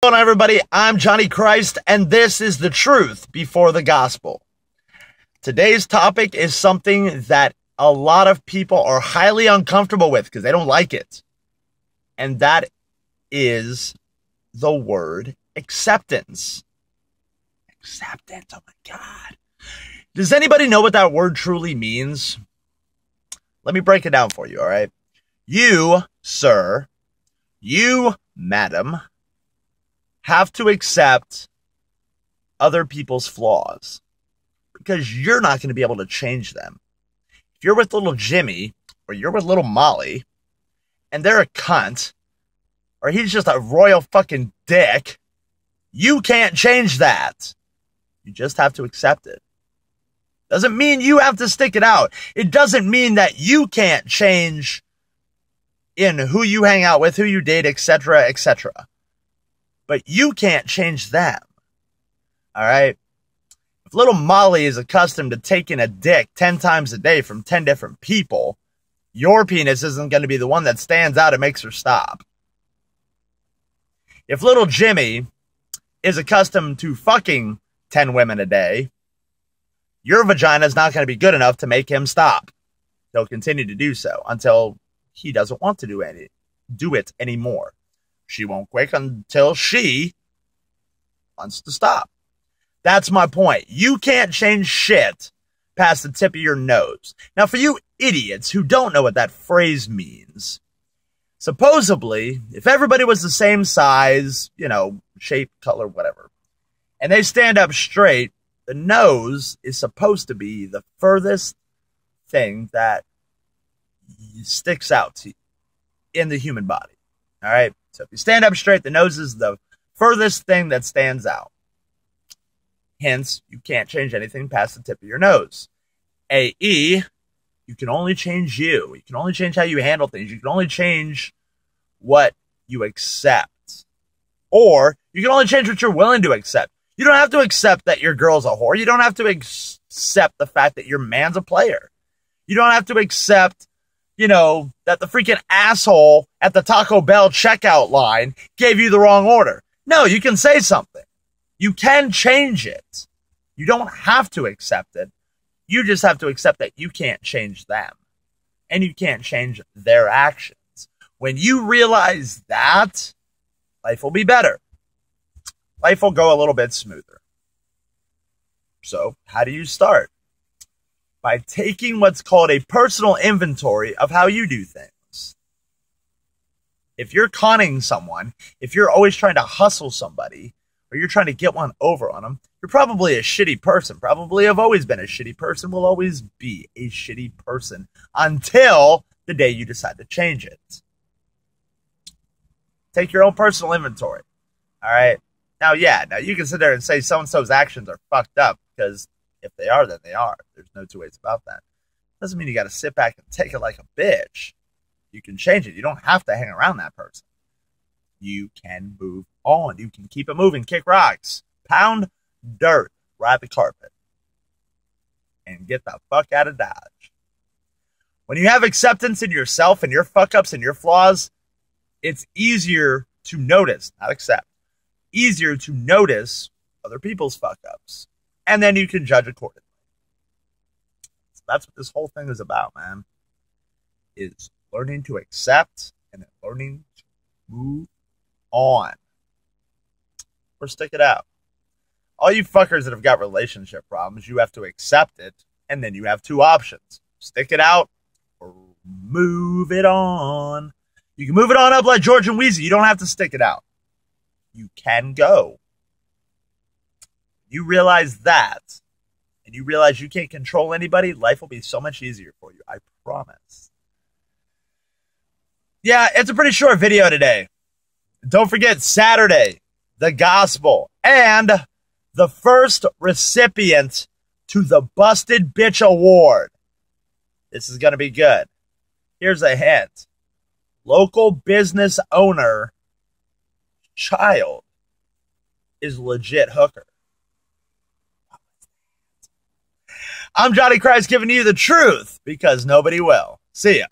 Hello everybody, I'm Johnny Christ, and this is the truth before the gospel. Today's topic is something that a lot of people are highly uncomfortable with because they don't like it. And that is the word acceptance. Acceptance, oh my God. Does anybody know what that word truly means? Let me break it down for you, all right? You, sir, you, madam, have to accept other people's flaws because you're not going to be able to change them. If you're with little Jimmy or you're with little Molly and they're a cunt or he's just a royal fucking dick, you can't change that. You just have to accept it. Doesn't mean you have to stick it out. It doesn't mean that you can't change in who you hang out with, who you date, etc., etc. But you can't change them. All right? If little Molly is accustomed to taking a dick 10 times a day from 10 different people, your penis isn't going to be the one that stands out and makes her stop. If little Jimmy is accustomed to fucking 10 women a day, your vagina is not going to be good enough to make him stop. He'll continue to do so until he doesn't want to do it anymore. She won't quit until she wants to stop. That's my point. You can't change shit past the tip of your nose. Now, for you idiots who don't know what that phrase means, supposedly, if everybody was the same size, you know, shape, color, whatever, and they stand up straight, the nose is supposed to be the furthest thing that sticks out to you in the human body. All right? So if you stand up straight, the nose is the furthest thing that stands out. Hence, you can't change anything past the tip of your nose. AE, you can only change you. You can only change how you handle things. You can only change what you accept. Or you can only change what you're willing to accept. You don't have to accept that your girl's a whore. You don't have to accept the fact that your man's a player. You don't have to accept, you know, that the freaking asshole at the Taco Bell checkout line gave you the wrong order. No, you can say something. You can change it. You don't have to accept it. You just have to accept that you can't change them. And you can't change their actions. When you realize that, life will be better. Life will go a little bit smoother. So, how do you start? By taking what's called a personal inventory of how you do things. If you're conning someone, if you're always trying to hustle somebody, or you're trying to get one over on them, you're probably a shitty person. Probably have always been a shitty person, will always be a shitty person until the day you decide to change it. Take your own personal inventory. All right? Now, you can sit there and say so-and-so's actions are fucked up because if they are, then they are. There's no two ways about that. Doesn't mean you got to sit back and take it like a bitch. You can change it. You don't have to hang around that person. You can move on. You can keep it moving. Kick rocks. Pound dirt. Ride the carpet. And get the fuck out of Dodge. When you have acceptance in yourself and your fuck-ups and your flaws, it's easier to notice, not accept. Easier to notice other people's fuck-ups. And then you can judge accordingly. So that's what this whole thing is about, man. Is learning to accept and then learning to move on. Or stick it out. All you fuckers that have got relationship problems, you have to accept it, and then you have two options. Stick it out or move it on. You can move it on up like George and Wheezy. You don't have to stick it out. You can go. You realize that, and you realize you can't control anybody, life will be so much easier for you. I promise. Yeah, it's a pretty short video today. Don't forget Saturday, the gospel, and the first recipient to the Busted Bitch Award. This is going to be good. Here's a hint. Local business owner child is legit hooker. I'm Johnny Christ giving you the truth because nobody will. See ya.